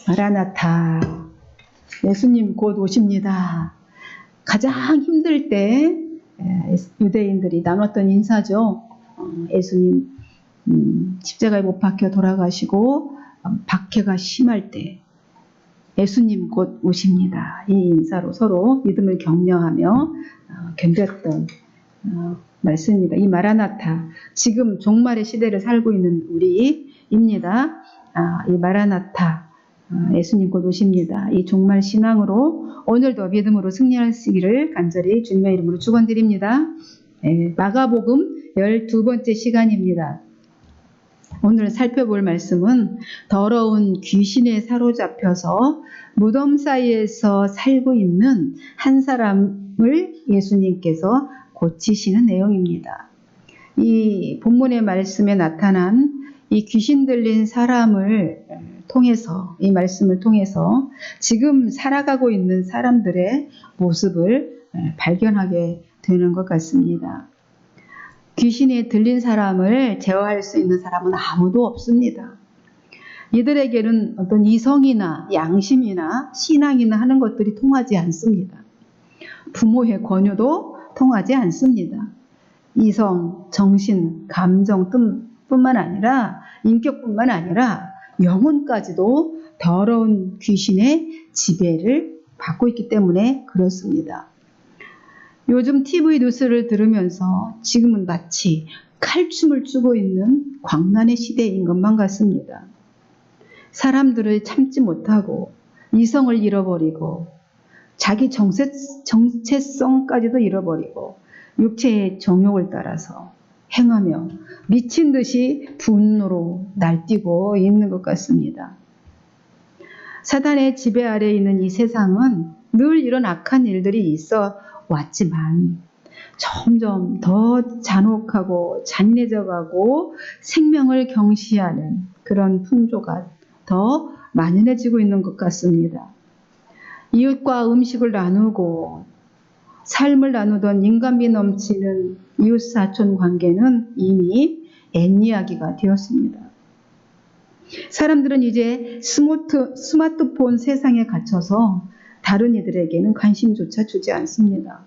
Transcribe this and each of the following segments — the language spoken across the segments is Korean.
마라나타, 예수님 곧 오십니다. 가장 힘들 때 유대인들이 나눴던 인사죠. 예수님 십자가에 못 박혀 돌아가시고 박해가 심할 때 예수님 곧 오십니다. 이 인사로 서로 믿음을 격려하며 견뎠던 말씀입니다. 이 마라나타, 지금 종말의 시대를 살고 있는 우리입니다. 이 마라나타, 예수님 곧 오십니다. 이 종말 신앙으로 오늘도 믿음으로 승리하시기를 간절히 주님의 이름으로 축원드립니다. 마가복음 12번째 시간입니다. 오늘 살펴볼 말씀은 더러운 귀신에 사로잡혀서 무덤 사이에서 살고 있는 한 사람을 예수님께서 고치시는 내용입니다. 이 본문의 말씀에 나타난 이 귀신 들린 사람을 통해서, 이 말씀을 통해서 지금 살아가고 있는 사람들의 모습을 발견하게 되는 것 같습니다. 귀신에 들린 사람을 제어할 수 있는 사람은 아무도 없습니다. 이들에게는 어떤 이성이나 양심이나 신앙이나 하는 것들이 통하지 않습니다. 부모의 권유도 통하지 않습니다. 이성, 정신, 감정 뿐만 아니라 인격뿐만 아니라 영혼까지도 더러운 귀신의 지배를 받고 있기 때문에 그렇습니다. 요즘 TV 뉴스를 들으면서 지금은 마치 칼춤을 추고 있는 광란의 시대인 것만 같습니다. 사람들을 참지 못하고 이성을 잃어버리고 자기 정체성까지도 잃어버리고 육체의 정욕을 따라서 행하며 미친 듯이 분노로 날뛰고 있는 것 같습니다. 사단의 지배 아래에 있는 이 세상은 늘 이런 악한 일들이 있어 왔지만 점점 더 잔혹하고 잔인해져가고 생명을 경시하는 그런 풍조가 더 만연해지고 있는 것 같습니다. 이웃과 음식을 나누고 삶을 나누던 인간미 넘치는 이웃사촌 관계는 이미 옛이야기가 되었습니다. 사람들은 이제 스마트폰 세상에 갇혀서 다른 이들에게는 관심조차 주지 않습니다.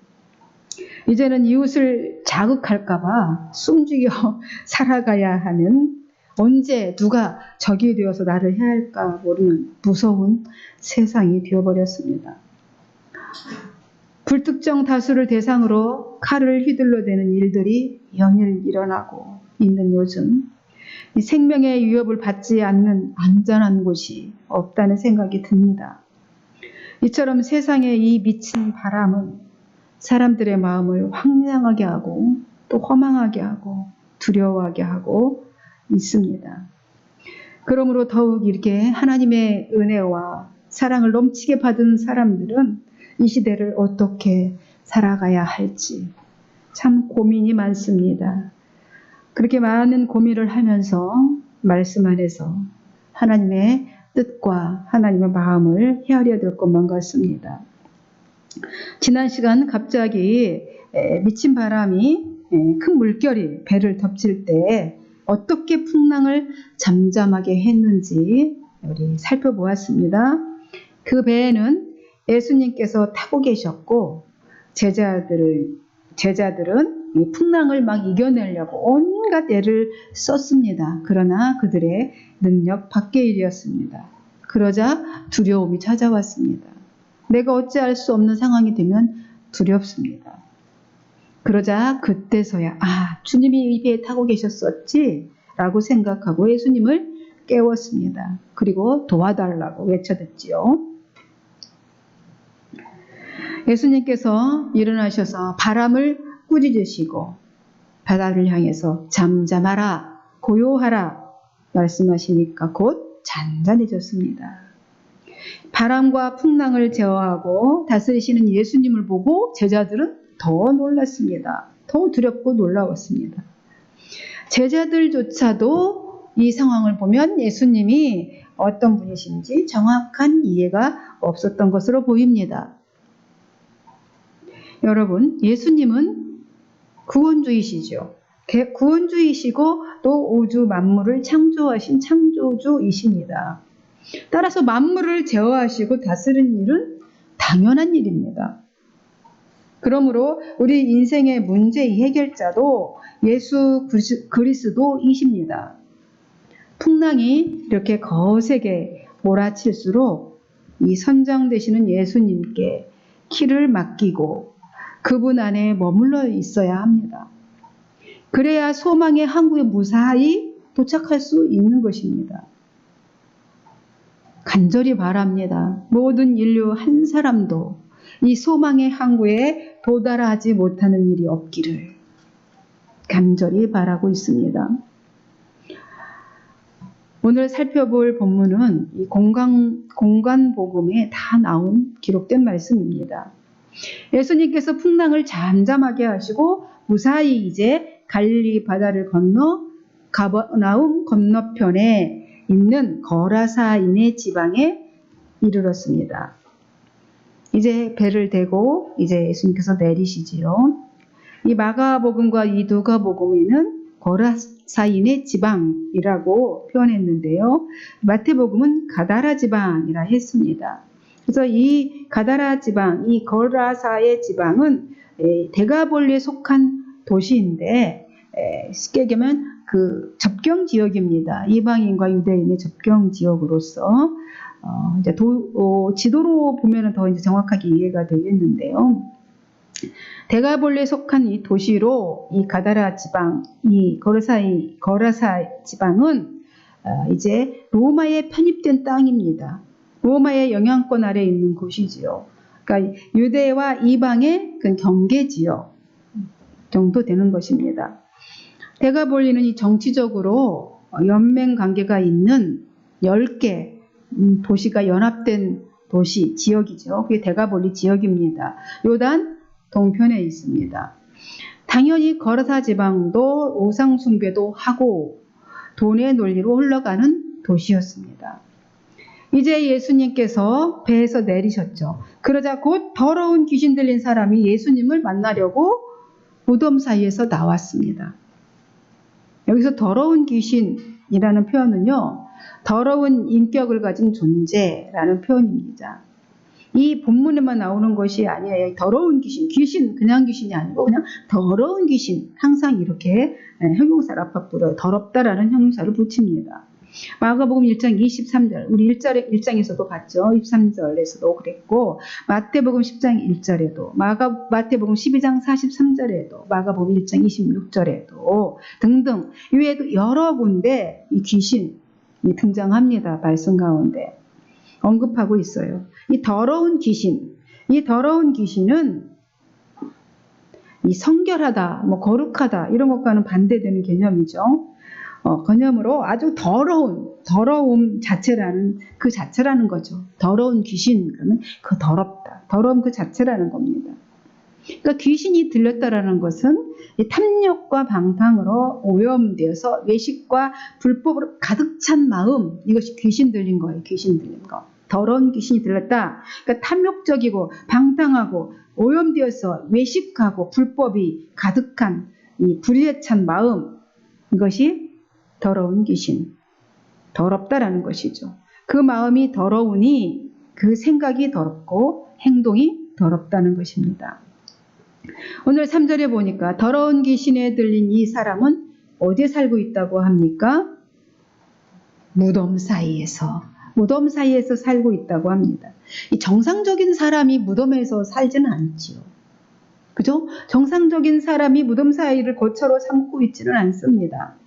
이제는 이웃을 자극할까봐 숨죽여 살아가야 하는, 언제 누가 적이 되어서 나를 해할까 모르는 무서운 세상이 되어버렸습니다. 불특정 다수를 대상으로 칼을 휘둘러대는 일들이 연일 일어나고 있는 요즘, 이 생명의 위협을 받지 않는 안전한 곳이 없다는 생각이 듭니다. 이처럼 세상의 이 미친 바람은 사람들의 마음을 황량하게 하고 또 허망하게 하고 두려워하게 하고 있습니다. 그러므로 더욱 이렇게 하나님의 은혜와 사랑을 넘치게 받은 사람들은 이 시대를 어떻게 살아가야 할지 참 고민이 많습니다. 그렇게 많은 고민을 하면서 말씀 안에서 하나님의 뜻과 하나님의 마음을 헤아려야 될 것만 같습니다. 지난 시간 갑자기 미친 바람이 큰 물결이 배를 덮칠 때 어떻게 풍랑을 잠잠하게 했는지 우리 살펴보았습니다. 그 배에는 예수님께서 타고 계셨고 제자들은 이 풍랑을 막 이겨내려고 온갖 애를 썼습니다. 그러나 그들의 능력 밖의 일이었습니다. 그러자 두려움이 찾아왔습니다. 내가 어찌할 수 없는 상황이 되면 두렵습니다. 그러자 그때서야 주님이 이 배에 타고 계셨었지 라고 생각하고 예수님을 깨웠습니다. 그리고 도와달라고 외쳐댔지요. 예수님께서 일어나셔서 바람을 꾸짖으시고 바다를 향해서 잠잠하라, 고요하라 말씀하시니까 곧 잔잔해졌습니다. 바람과 풍랑을 제어하고 다스리시는 예수님을 보고 제자들은 더 놀랐습니다. 더 두렵고 놀라웠습니다. 제자들조차도 이 상황을 보면 예수님이 어떤 분이신지 정확한 이해가 없었던 것으로 보입니다. 여러분, 예수님은 구원주이시죠. 구원주이시고 또 우주 만물을 창조하신 창조주이십니다. 따라서 만물을 제어하시고 다스리는 일은 당연한 일입니다. 그러므로 우리 인생의 문제의 해결자도 예수 그리스도이십니다. 풍랑이 이렇게 거세게 몰아칠수록 이 선장 되시는 예수님께 키를 맡기고 그분 안에 머물러 있어야 합니다. 그래야 소망의 항구에 무사히 도착할 수 있는 것입니다. 간절히 바랍니다. 모든 인류 한 사람도 이 소망의 항구에 도달하지 못하는 일이 없기를 간절히 바라고 있습니다. 오늘 살펴볼 본문은 이 공간복음에 다 나온 기록된 말씀입니다. 예수님께서 풍랑을 잠잠하게 하시고 무사히 이제 갈릴리 바다를 건너 가버나움 건너편에 있는 거라사인의 지방에 이르렀습니다. 이제 배를 대고 이제 예수님께서 내리시지요. 이 마가복음과 이 누가복음에는 거라사인의 지방이라고 표현했는데요. 마태복음은 가다라 지방이라 했습니다. 그래서 이 가다라 지방, 이 거라사의 지방은 데가볼리에 속한 도시인데 쉽게 얘기하면 그 접경 지역입니다. 이방인과 유대인의 접경 지역으로서 이제 지도로 보면은 더 이제 정확하게 이해가 되겠는데요. 데가볼리에 속한 이 도시로 이 가다라 지방, 이 거라사 지방은 이제 로마에 편입된 땅입니다. 로마의 영향권 아래 있는 곳이지요. 그러니까 유대와 이방의 그 경계 지역 정도 되는 것입니다. 데가볼리는 이 정치적으로 연맹 관계가 있는 10개 도시가 연합된 도시 지역이죠. 그게 데가볼리 지역입니다. 요단 동편에 있습니다. 당연히 거라사 지방도 우상 숭배도 하고 돈의 논리로 흘러가는 도시였습니다. 이제 예수님께서 배에서 내리셨죠. 그러자 곧 더러운 귀신 들린 사람이 예수님을 만나려고 무덤 사이에서 나왔습니다. 여기서 더러운 귀신이라는 표현은요, 더러운 인격을 가진 존재라는 표현입니다. 이 본문에만 나오는 것이 아니에요. 더러운 귀신, 그냥 귀신이 아니고 그냥 더러운 귀신, 항상 이렇게 형용사를 앞에 붙여요. 더럽다라는 형용사를 붙입니다. 마가복음 1장 23절, 우리 1장에서도 봤죠. 23절에서도 그랬고, 마태복음 10장 1절에도, 마태복음 12장 43절에도, 마가복음 1장 26절에도 등등 이외에도 여러 군데 이 귀신이 등장합니다. 말씀 가운데 언급하고 있어요. 이 더러운 귀신은 이 성결하다, 거룩하다 이런 것과는 반대되는 개념이죠. 개념으로 아주 더러움 자체라는 그 자체라는 거죠. 더러운 귀신 그러면 그 더러움 그 자체라는 겁니다. 그러니까 귀신이 들렸다라는 것은 탐욕과 방탕으로 오염되어서 외식과 불법으로 가득 찬 마음, 이것이 귀신 들린 거예요. 귀신 들린 거. 더러운 귀신이 들렸다. 그러니까 탐욕적이고 방탕하고 오염되어서 외식하고 불법이 가득한 이 불의에 찬 마음, 이것이 더러운 귀신, 더럽다라는 것이죠. 그 마음이 더러우니 그 생각이 더럽고 행동이 더럽다는 것입니다. 오늘 3절에 보니까 더러운 귀신에 들린 이 사람은 어디에 살고 있다고 합니까? 무덤 사이에서 살고 있다고 합니다. 이 정상적인 사람이 무덤에서 살지는 않지요. 그죠? 정상적인 사람이 무덤 사이를 거처로 삼고 있지는 않습니다.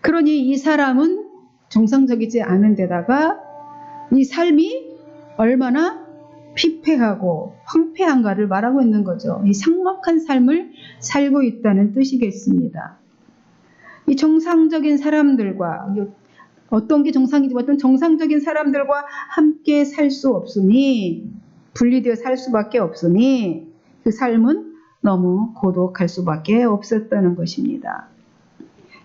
그러니 이 사람은 정상적이지 않은 데다가 이 삶이 얼마나 피폐하고 황폐한가를 말하고 있는 거죠. 이 삭막한 삶을 살고 있다는 뜻이겠습니다. 이 정상적인 사람들과 어떤 게 정상이지 어떤 정상적인 사람들과 함께 살 수 없으니 분리되어 살 수밖에 없으니 그 삶은 너무 고독할 수밖에 없었다는 것입니다.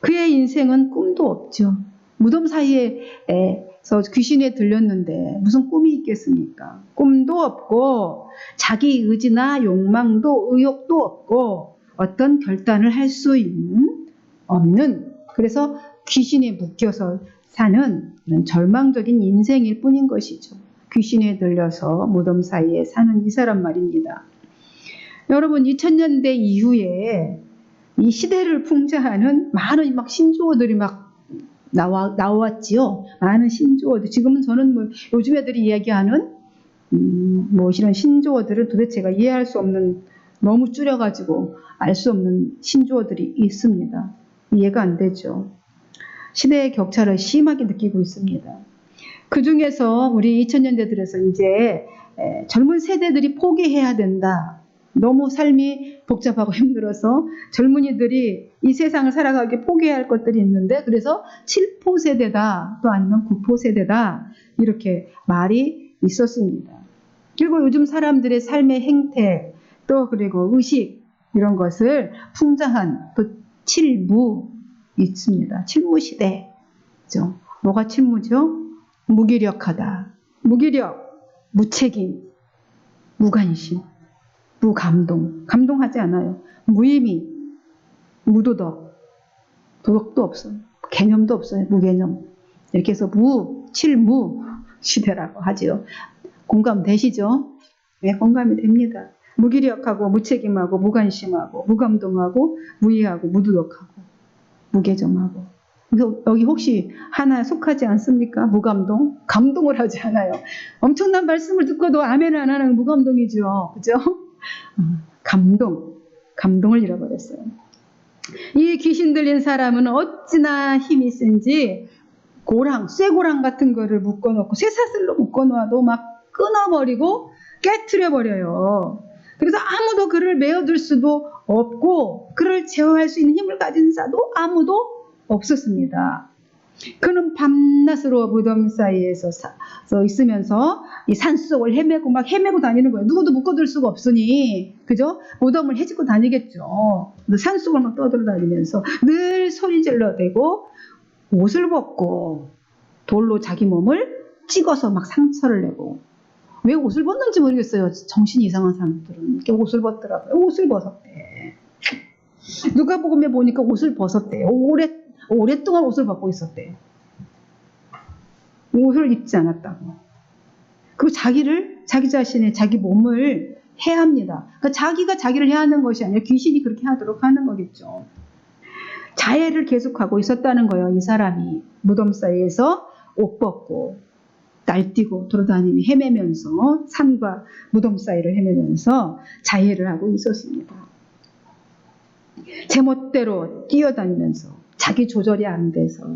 그의 인생은 꿈도 없죠. 무덤 사이에서 귀신에 들렸는데 무슨 꿈이 있겠습니까? 꿈도 없고 자기 의지나 욕망도 의욕도 없고 어떤 결단을 할 수 없는 그래서 귀신에 묶여서 사는 이런 절망적인 인생일 뿐인 것이죠. 귀신에 들려서 무덤 사이에 사는 이 사람 말입니다. 여러분 2000년대 이후에 이 시대를 풍자하는 많은 막 신조어들이 막 나왔지요. 많은 신조어들. 지금은 저는 뭐 요즘 애들이 이야기하는 뭐 이런 신조어들은 도대체 제가 이해할 수 없는, 너무 줄여가지고 알 수 없는 신조어들이 있습니다. 이해가 안 되죠. 시대의 격차를 심하게 느끼고 있습니다. 그 중에서 우리 2000년대들에서 이제 젊은 세대들이 포기해야 된다. 너무 삶이 복잡하고 힘들어서 젊은이들이 이 세상을 살아가기 포기해야 할 것들이 있는데, 그래서 7포 세대다, 또 아니면 9포 세대다, 이렇게 말이 있었습니다. 그리고 요즘 사람들의 삶의 행태, 또 그리고 의식, 이런 것을 풍자한 또 7무 있습니다. 7무 시대. 그죠? 뭐가 7무죠? 무기력하다, 무기력, 무책임, 무관심, 무감동, 감동하지 않아요. 무의미, 무도덕, 도덕도 없어요. 개념도 없어요. 무개념. 이렇게 해서 7무 시대라고 하죠. 공감되시죠? 네, 공감이 됩니다. 무기력하고 무책임하고 무관심하고 무감동하고 무의하고 무도덕하고 무개념하고. 여기 혹시 하나 속하지 않습니까? 무감동? 감동을 하지 않아요. 엄청난 말씀을 듣고도 아멘 안 하는 무감동이죠. 그죠? 감동을 잃어버렸어요. 이 귀신 들린 사람은 어찌나 힘이 센지 쇠고랑 같은 거를 묶어놓고 쇠사슬로 묶어놓아도 막 끊어버리고 깨트려버려요. 그래서 아무도 그를 메어둘 수도 없고 그를 제어할 수 있는 힘을 가진 자도 아무도 없었습니다. 그는 밤낮으로 무덤 사이에서 있으면서 이 산속을 헤매고 다니는 거예요. 누구도 묶어둘 수가 없으니, 그죠? 무덤을 헤집고 다니겠죠. 산속을 막 떠돌아다니면서 늘 소리 질러대고 옷을 벗고 돌로 자기 몸을 찍어서 막 상처를 내고. 왜 옷을 벗는지 모르겠어요. 정신이 이상한 사람들은 이렇게 옷을 벗더라고요. 옷을 벗었대. 누가복음에 보니까 옷을 벗었대요. 오랫동안 옷을 벗고 있었대요. 옷을 입지 않았다고. 그리고 자기 자신의 자기 몸을 해합니다. 그러니까 자기가 자기를 해하는 것이 아니라 귀신이 그렇게 하도록 하는 거겠죠. 자해를 계속하고 있었다는 거예요. 이 사람이 무덤 사이에서 옷 벗고 날뛰고 돌아다니며 헤매면서 산과 무덤 사이를 헤매면서 자해를 하고 있었습니다. 제멋대로 뛰어다니면서 자기 조절이 안 돼서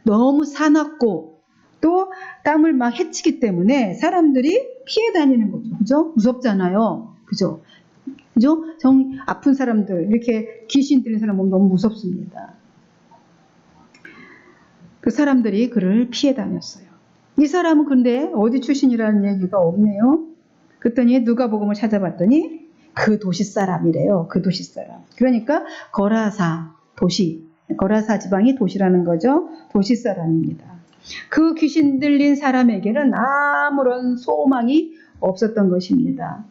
너무 사납고 또 땀을 막 헤치기 때문에 사람들이 피해 다니는 거죠. 그죠? 무섭잖아요. 그죠? 그죠? 아픈 사람들, 이렇게 귀신 들린 사람 보면 너무 무섭습니다. 그 사람들이 그를 피해 다녔어요. 이 사람은 근데 어디 출신이라는 얘기가 없네요. 그랬더니 누가복음을 찾아봤더니 그 도시 사람이래요. 그 도시 사람. 그러니까 거라사 지방이 도시라는 거죠. 도시 사람입니다. 그 귀신 들린 사람에게는 아무런 소망이 없었던 것입니다.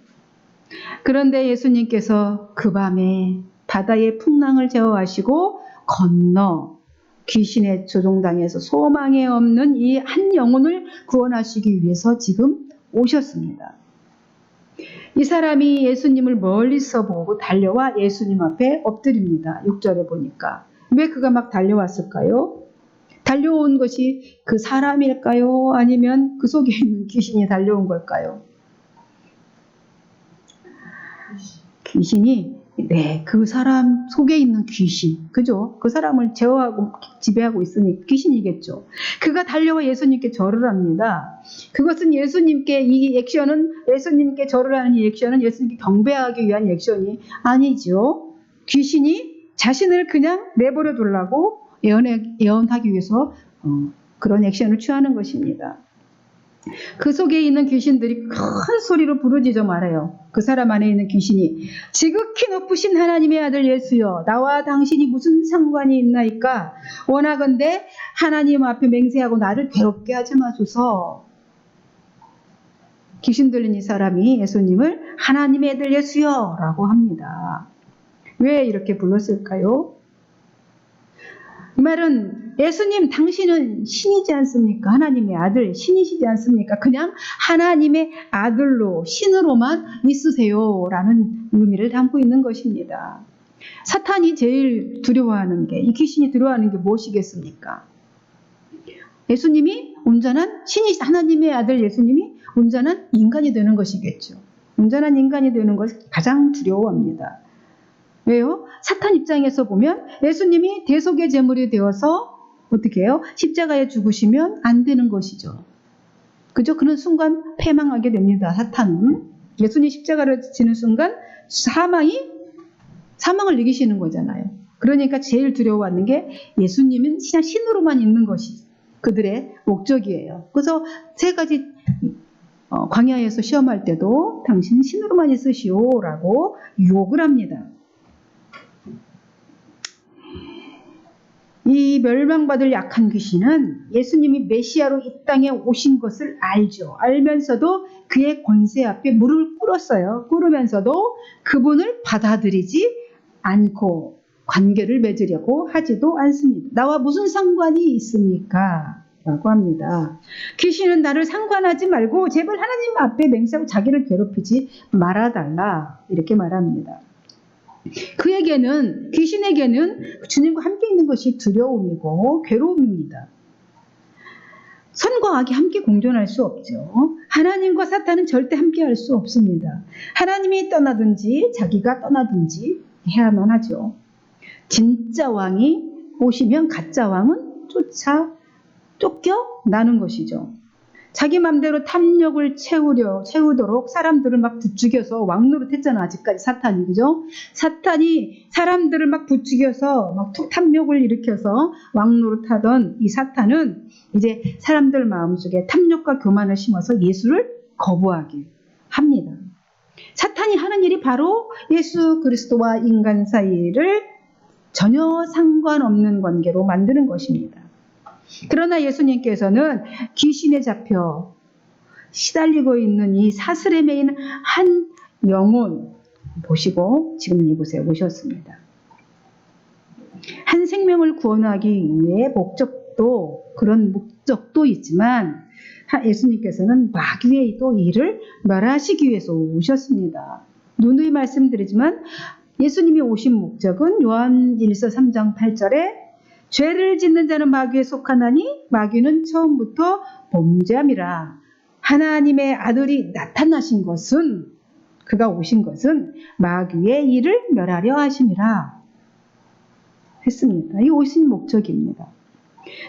그런데 예수님께서 그 밤에 바다의 풍랑을 제어하시고 건너 귀신의 조종당에서 소망이 없는 이 한 영혼을 구원하시기 위해서 지금 오셨습니다. 이 사람이 예수님을 멀리서 보고 달려와 예수님 앞에 엎드립니다. 6절에 보니까. 왜 그가 막 달려왔을까요? 달려온 것이 그 사람일까요? 아니면 그 속에 있는 귀신이 달려온 걸까요? 귀신이, 네, 그 사람 속에 있는 귀신, 그죠? 그 사람을 제어하고 지배하고 있으니 귀신이겠죠. 그가 달려와 예수님께 절을 합니다. 그것은 이 액션은 예수님께 절을 하는 이 액션은 예수님께 경배하기 위한 액션이 아니죠. 귀신이 자신을 그냥 내버려 두려고 예언하기 위해서 그런 액션을 취하는 것입니다. 그 속에 있는 귀신들이 큰 소리로 부르짖어 말해요. 그 사람 안에 있는 귀신이 지극히 높으신 하나님의 아들 예수여, 나와 당신이 무슨 상관이 있나이까? 원하건대 하나님 앞에 맹세하고 나를 괴롭게 하지 마소서. 귀신 들린 이 사람이 예수님을 하나님의 아들 예수여 라고 합니다. 왜 이렇게 불렀을까요? 이 말은 예수님 당신은 신이지 않습니까? 하나님의 아들 신이시지 않습니까? 그냥 하나님의 아들로 신으로만 있으세요 라는 의미를 담고 있는 것입니다. 사탄이 제일 두려워하는 게, 이 귀신이 두려워하는 게 무엇이겠습니까? 예수님이 온전한 신이, 하나님의 아들 예수님이 온전한 인간이 되는 것이겠죠. 온전한 인간이 되는 것을 가장 두려워합니다. 왜요? 사탄 입장에서 보면 예수님이 대속의 제물이 되어서 어떻게 해요? 십자가에 죽으시면 안 되는 것이죠. 그죠? 그런 순간 패망하게 됩니다. 사탄은. 예수님 십자가를 지는 순간 사망을 이기시는 거잖아요. 그러니까 제일 두려워하는 게 예수님은 그냥 신으로만 있는 것이 그들의 목적이에요. 그래서 세 가지 광야에서 시험할 때도 당신은 신으로만 있으시오라고 유혹을 합니다. 이 멸망받을 약한 귀신은 예수님이 메시아로 이 땅에 오신 것을 알죠. 알면서도 그의 권세 앞에 무릎을 꿇었어요. 꿇으면서도 그분을 받아들이지 않고 관계를 맺으려고 하지도 않습니다. 나와 무슨 상관이 있습니까? 라고 합니다. 귀신은 나를 상관하지 말고 제발 하나님 앞에 맹세하고 자기를 괴롭히지 말아달라 이렇게 말합니다. 그에게는, 귀신에게는 주님과 함께 있는 것이 두려움이고 괴로움입니다. 선과 악이 함께 공존할 수 없죠. 하나님과 사탄은 절대 함께 할 수 없습니다. 하나님이 떠나든지 자기가 떠나든지 해야만 하죠. 진짜 왕이 오시면 가짜 왕은 쫓겨나는 것이죠. 자기 맘대로 탐욕을 채우도록 사람들을 막 부추겨서 왕노릇 했잖아. 아직까지 사탄이. 그죠? 사탄이 사람들을 막 부추겨서 막 탐욕을 일으켜서 왕노릇 하던 이 사탄은 이제 사람들 마음속에 탐욕과 교만을 심어서 예수를 거부하게 합니다. 사탄이 하는 일이 바로 예수 그리스도와 인간 사이를 전혀 상관없는 관계로 만드는 것입니다. 그러나 예수님께서는 귀신에 잡혀 시달리고 있는 이 사슬에 매인 한 영혼 보시고 지금 이곳에 오셨습니다. 한 생명을 구원하기 위해 그런 목적도 있지만 예수님께서는 마귀의 또 일을 멸하시기 위해서 오셨습니다. 누누이 말씀드리지만 예수님이 오신 목적은 요한일서 3장 8절에 죄를 짓는 자는 마귀에 속하나니 마귀는 처음부터 범죄함이라. 하나님의 아들이 나타나신 것은, 그가 오신 것은 마귀의 일을 멸하려 하심이라 했습니다. 이 오신 목적입니다.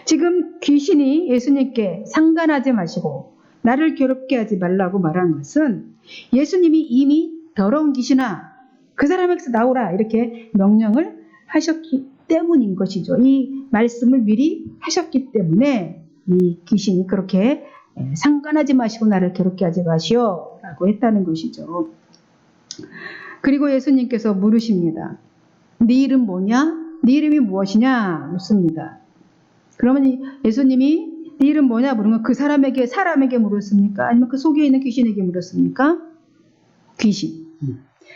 지금 귀신이 예수님께 상관하지 마시고 나를 괴롭게 하지 말라고 말한 것은 예수님이 이미 더러운 귀신아 그 사람에게서 나오라 이렇게 명령을 하셨기 때문인 것이죠. 이 말씀을 미리 하셨기 때문에 이 귀신이 그렇게 상관하지 마시고 나를 괴롭게 하지 마시오 라고 했다는 것이죠. 그리고 예수님께서 물으십니다. 네 이름 뭐냐? 네 이름이 무엇이냐? 묻습니다. 그러면 예수님이 네 이름 뭐냐 물으면 그 사람에게 물었습니까? 아니면 그 속에 있는 귀신에게 물었습니까?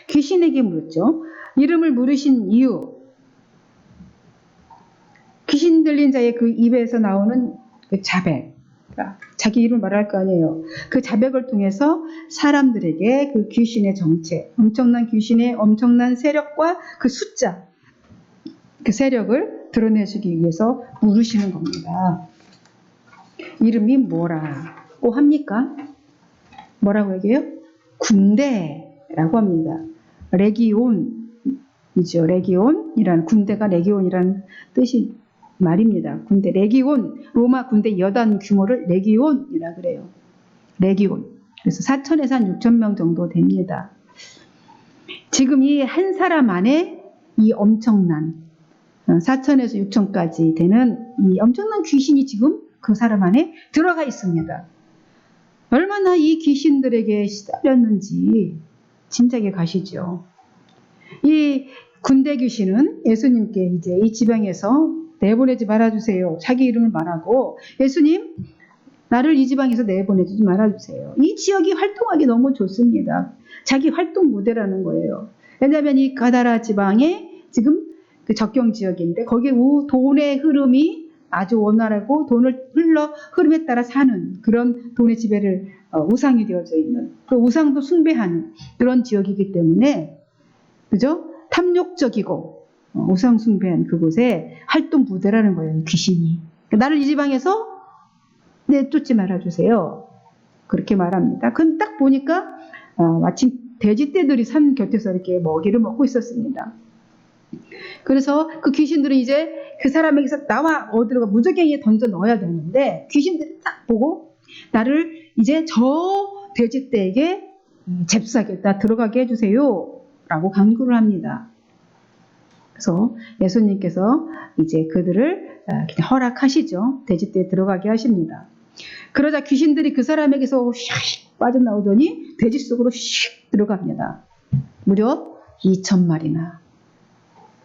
귀신에게 물었죠. 이름을 물으신 이유, 귀신 들린 자의 그 입에서 나오는 그 자백, 자기 이름을 말할 거 아니에요. 그 자백을 통해서 사람들에게 그 귀신의 정체, 엄청난 귀신의 엄청난 세력과 그 숫자, 그 세력을 드러내주기 위해서 물으시는 겁니다. 이름이 뭐라고 합니까? 뭐라고 얘기해요? 군대라고 합니다. 레기온이죠. 레기온이란 군대가 레기온이라는 뜻이 말입니다. 군대 레기온, 로마 군대 여단 규모를 레기온이라 그래요. 레기온. 그래서 4천에서 한 6천 명 정도 됩니다. 지금 이 한 사람 안에 이 엄청난 4천에서 6천까지 되는 이 엄청난 귀신이 지금 그 사람 안에 들어가 있습니다. 얼마나 이 귀신들에게 시달렸는지 짐작이 가시죠. 이 군대 귀신은 예수님께 이제 이 지방에서 내보내지 말아주세요. 자기 이름을 말하고 예수님 나를 이 지방에서 내보내지 말아주세요. 이 지역이 활동하기 너무 좋습니다. 자기 활동 무대라는 거예요. 왜냐하면 이 가다라 지방에 지금 그 적경 지역인데 거기에 돈의 흐름이 아주 원활하고 돈을 흐름에 따라 사는 그런 돈의 지배를 우상이 되어져 있는, 또 우상도 숭배하는 그런 지역이기 때문에, 그죠? 탐욕적이고 우상 숭배한 그곳에 활동 부대라는 거예요. 귀신이. 나를 이 지방에서 내쫓지 말아주세요. 그렇게 말합니다. 근데 딱 보니까 마침 돼지떼들이 산 곁에서 이렇게 먹이를 먹고 있었습니다. 그래서 그 귀신들은 이제 그 사람에게서 나와 어디로 무적행이에 던져 넣어야 되는데, 귀신들이 딱 보고 나를 이제 저 돼지떼에게 잽싸게 들어가게 해주세요 라고 강구를 합니다. 그래서 예수님께서 이제 그들을 그냥 허락하시죠. 돼지떼에 들어가게 하십니다. 그러자 귀신들이 그 사람에게서 슉 빠져나오더니 돼지 속으로 슉 들어갑니다. 무려 2,000마리나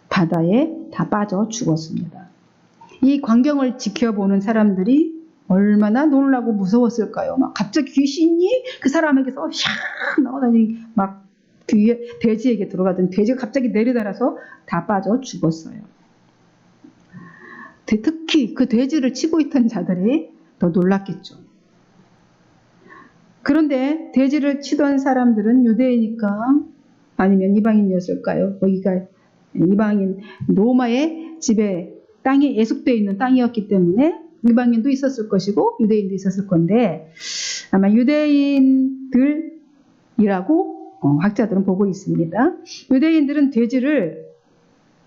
바다에 다 빠져 죽었습니다. 이 광경을 지켜보는 사람들이 얼마나 놀라고 무서웠을까요? 막 갑자기 귀신이 그 사람에게서 샥 나오더니 막 돼지에게 들어가던 돼지가 갑자기 내려달아서 다 빠져 죽었어요. 특히 그 돼지를 치고 있던 자들이 더 놀랐겠죠. 그런데 돼지를 치던 사람들은 유대이니까 아니면 이방인이었을까요? 거기가 이방인 로마의 지배 땅에 예속되어 있는 땅이었기 때문에 이방인도 있었을 것이고 유대인도 있었을 건데, 아마 유대인들이라고 학자들은 보고 있습니다. 유대인들은 돼지를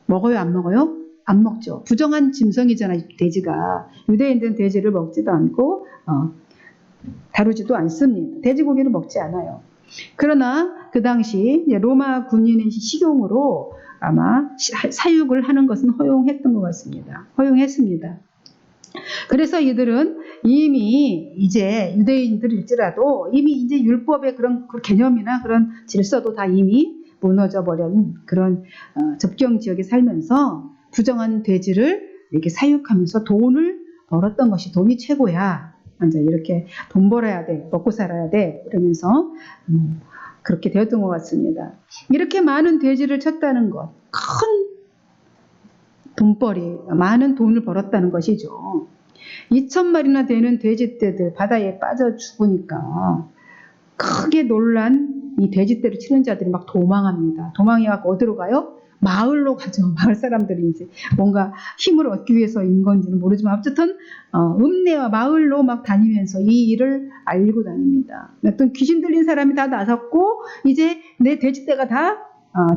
먹어요, 안 먹어요? 안 먹죠. 부정한 짐승이잖아요, 돼지가. 유대인들은 돼지를 먹지도 않고 다루지도 않습니다. 돼지고기를 먹지 않아요. 그러나 그 당시 로마 군인의 식용으로 아마 사육을 하는 것은 허용했던 것 같습니다. 허용했습니다. 그래서 이들은 이미 이제 유대인들일지라도 이미 이제 율법의 그런 개념이나 그런 질서도 다 이미 무너져 버린 그런 접경 지역에 살면서 부정한 돼지를 이렇게 사육하면서 돈을 벌었던 것이 돈이 최고야. 완전 이렇게 돈 벌어야 돼, 먹고 살아야 돼 이러면서 그렇게 되었던 것 같습니다. 이렇게 많은 돼지를 쳤다는 것, 큰 돈벌이, 많은 돈을 벌었다는 것이죠. 2,000마리나 되는 돼지떼들 바다에 빠져 죽으니까 크게 놀란 이 돼지떼를 치는 자들이 막 도망합니다. 도망해갖고 어디로 가요? 마을로 가죠. 마을 사람들이 이제 뭔가 힘을 얻기 위해서인 건지는 모르지만 어쨌든 읍내와 마을로 막 다니면서 이 일을 알리고 다닙니다. 어떤 귀신 들린 사람이 다 나섰고 이제 내 돼지떼가 다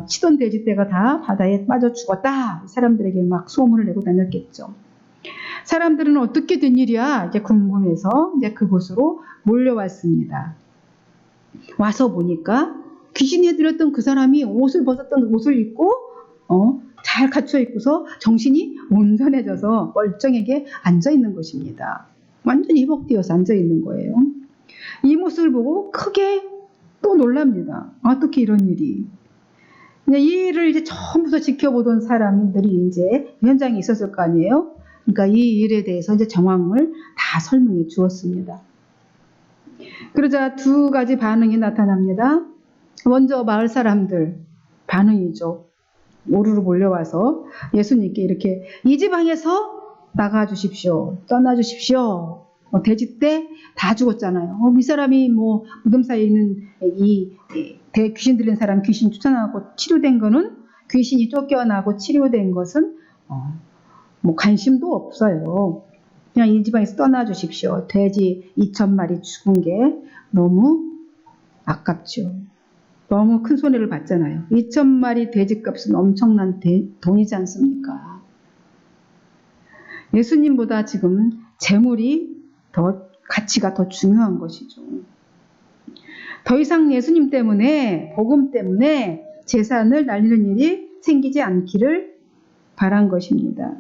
치던 돼지떼가 다 바다에 빠져 죽었다. 사람들에게 막 소문을 내고 다녔겠죠. 사람들은 어떻게 된 일이야? 이제 궁금해서 이제 그곳으로 몰려왔습니다. 와서 보니까 귀신이 들였던 그 사람이 옷을 벗었던 옷을 입고 잘 갖춰 입고서 정신이 온전해져서 멀쩡하게 앉아 있는 것입니다. 완전히 희복되어서 앉아 있는 거예요. 이 모습을 보고 크게 또 놀랍니다. 어떻게 이런 일이? 이 일을 이제 처음부터 지켜보던 사람들이 이제 현장에 있었을 거 아니에요? 그러니까 이 일에 대해서 이제 정황을 다 설명해 주었습니다. 그러자 두 가지 반응이 나타납니다. 먼저 마을 사람들 반응이죠. 오르르 몰려와서 예수님께 이렇게 이 지방에서 나가 주십시오. 떠나 주십시오. 돼지떼 다 죽었잖아요. 이 사람이 무덤 사이에 있는 이 귀신 들린 사람 귀신 쫓아나고 치료된 거는, 귀신이 쫓겨나고 치료된 것은 관심도 없어요. 그냥 이 지방에서 떠나 주십시오. 돼지 2,000마리 죽은 게 너무 아깝죠. 너무 큰 손해를 봤잖아요. 2,000마리 돼지값은 엄청난 돈이지 않습니까? 예수님보다 지금 재물이 가치가 더 중요한 것이죠. 더 이상 예수님 때문에, 복음 때문에 재산을 날리는 일이 생기지 않기를 바란 것입니다.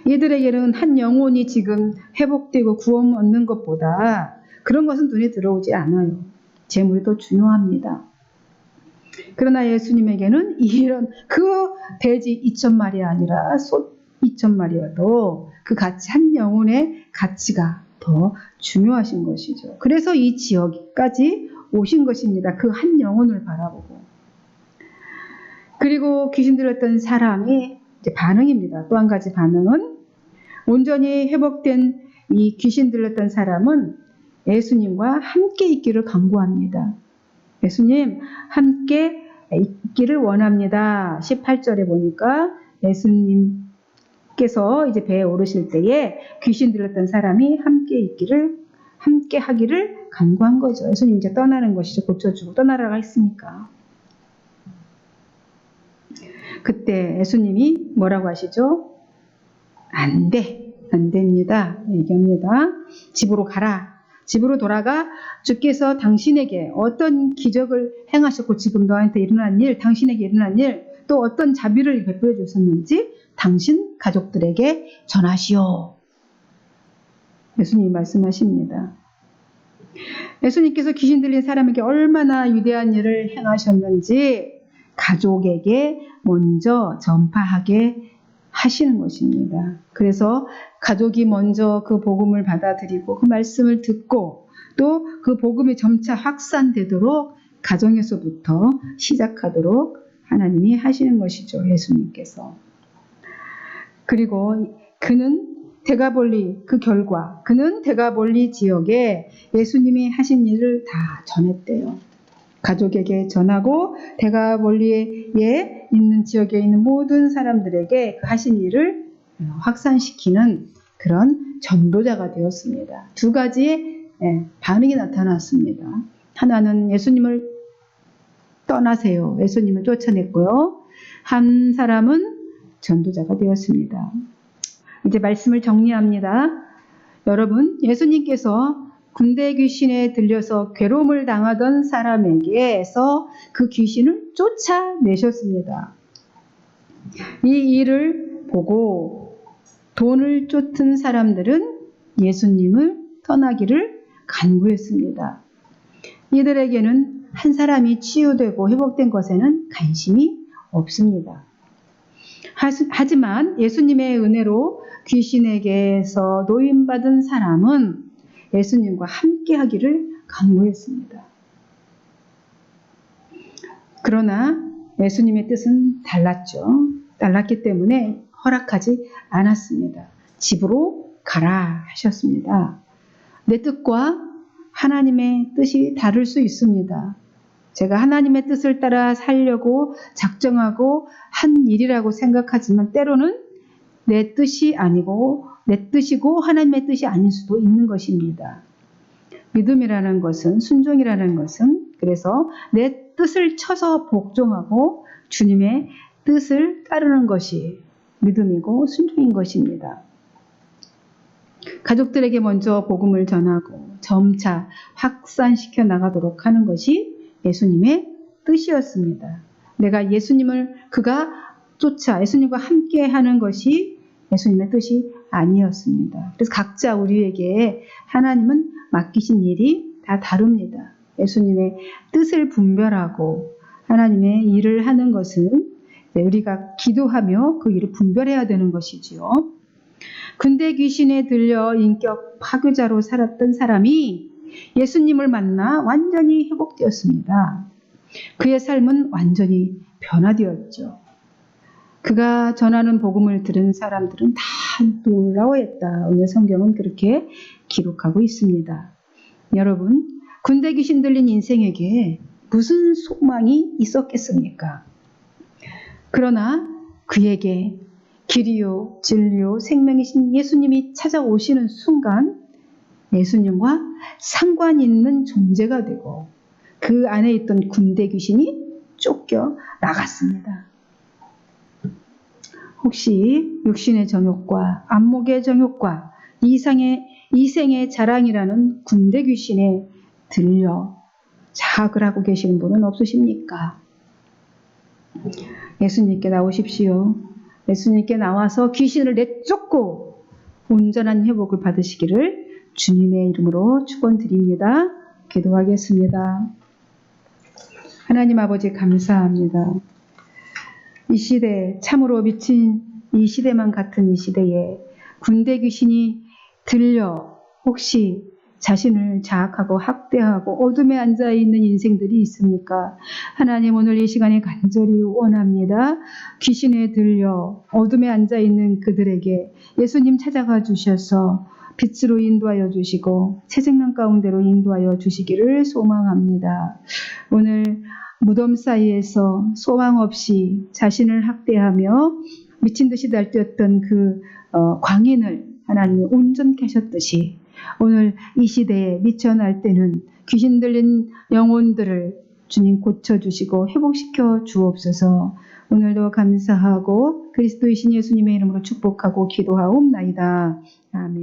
이들에게는 한 영혼이 지금 회복되고 구원 얻는 것보다 그런 것은 눈에 들어오지 않아요. 재물이 더 중요합니다. 그러나 예수님에게는 이런 그 돼지 2,000마리 아니라 소 2,000마리여도 그 가치, 한 영혼의 가치가 더 중요하신 것이죠. 그래서 이 지역까지 오신 것입니다. 그 한 영혼을 바라보고. 그리고 귀신 들었던 사람의 이제 반응입니다. 또 한 가지 반응은 온전히 회복된 이 귀신 들렸던 사람은 예수님과 함께 있기를 간구합니다. 예수님 함께 있기를 원합니다. 18절에 보니까 예수님께서 이제 배에 오르실 때에 귀신 들렸던 사람이 함께 하기를 간구한 거죠. 예수님 이제 떠나는 것이죠. 고쳐주고 떠나라고 했으니까. 그때 예수님이 뭐라고 하시죠? 안 됩니다. 얘기합니다. 집으로 가라. 집으로 돌아가 주께서 당신에게 어떤 기적을 행하셨고 지금 너한테 일어난 일, 당신에게 일어난 일, 또 어떤 자비를 베풀어 주셨는지 당신 가족들에게 전하시오. 예수님이 말씀하십니다. 예수님께서 귀신 들린 사람에게 얼마나 위대한 일을 행하셨는지 가족에게 먼저 전파하게 하시는 것입니다. 그래서 가족이 먼저 그 복음을 받아들이고 그 말씀을 듣고 또 그 복음이 점차 확산되도록 가정에서부터 시작하도록 하나님이 하시는 것이죠. 예수님께서. 그리고 그는 데가볼리 지역에 예수님이 하신 일을 다 전했대요. 가족에게 전하고 데가볼리에 있는 지역에 있는 모든 사람들에게 그 하신 일을 확산시키는 그런 전도자가 되었습니다. 두 가지의 반응이 나타났습니다. 하나는 예수님을 떠나세요. 예수님을 쫓아냈고요. 한 사람은 전도자가 되었습니다. 이제 말씀을 정리합니다. 여러분, 예수님께서 군대 귀신에 들려서 괴로움을 당하던 사람에게서 그 귀신을 쫓아내셨습니다. 이 일을 보고 돈을 쫓은 사람들은 예수님을 떠나기를 간구했습니다. 이들에게는 한 사람이 치유되고 회복된 것에는 관심이 없습니다. 하지만 예수님의 은혜로 귀신에게서 노임받은 사람은 예수님과 함께 하기를 간구했습니다. 그러나 예수님의 뜻은 달랐기 때문에 허락하지 않았습니다. 집으로 가라 하셨습니다. 내 뜻과 하나님의 뜻이 다를 수 있습니다. 제가 하나님의 뜻을 따라 살려고 작정하고 한 일이라고 생각하지만 때로는 내 뜻이 아니고 내 뜻이고 하나님의 뜻이 아닐 수도 있는 것입니다. 믿음이라는 것은, 순종이라는 것은 그래서 내 뜻을 쳐서 복종하고 주님의 뜻을 따르는 것이 믿음이고 순종인 것입니다. 가족들에게 먼저 복음을 전하고 점차 확산시켜 나가도록 하는 것이 예수님의 뜻이었습니다. 내가 그가 쫓아 예수님과 함께 하는 것이 예수님의 뜻이 아니었습니다. 그래서 각자 우리에게 하나님은 맡기신 일이 다 다릅니다. 예수님의 뜻을 분별하고 하나님의 일을 하는 것은 우리가 기도하며 그 일을 분별해야 되는 것이지요. 군대 귀신에 들려 인격 파괴자로 살았던 사람이 예수님을 만나 완전히 회복되었습니다. 그의 삶은 완전히 변화되었죠. 그가 전하는 복음을 들은 사람들은 다 놀라워했다. 오늘 성경은 그렇게 기록하고 있습니다. 여러분, 군대 귀신 들린 인생에게 무슨 소망이 있었겠습니까? 그러나 그에게 길이요, 진리요, 생명이신 예수님이 찾아오시는 순간 예수님과 상관 있는 존재가 되고 그 안에 있던 군대 귀신이 쫓겨 나갔습니다. 혹시 육신의 정욕과 안목의 정욕과 이생의 자랑이라는 군대 귀신에 들려 자학을 하고 계시는 분은 없으십니까? 예수님께 나오십시오. 예수님께 나와서 귀신을 내쫓고 온전한 회복을 받으시기를 주님의 이름으로 축원드립니다. 기도하겠습니다. 하나님 아버지 감사합니다. 이 시대, 참으로 미친 이 시대만 같은 이 시대에 군대 귀신이 들려 혹시 자신을 자학하고 학대하고 어둠에 앉아있는 인생들이 있습니까? 하나님, 오늘 이 시간에 간절히 원합니다. 귀신에 들려 어둠에 앉아있는 그들에게 예수님 찾아가 주셔서 빛으로 인도하여 주시고 새 생명 가운데로 인도하여 주시기를 소망합니다. 오늘 무덤 사이에서 소망 없이 자신을 학대하며 미친 듯이 날뛰었던 그 광인을 하나님이 온전케 하셨듯이 오늘 이 시대에 미쳐 날 때는 귀신 들린 영혼들을 주님 고쳐주시고 회복시켜 주옵소서. 오늘도 감사하고 그리스도이신 예수님의 이름으로 축복하고 기도하옵나이다. 아멘.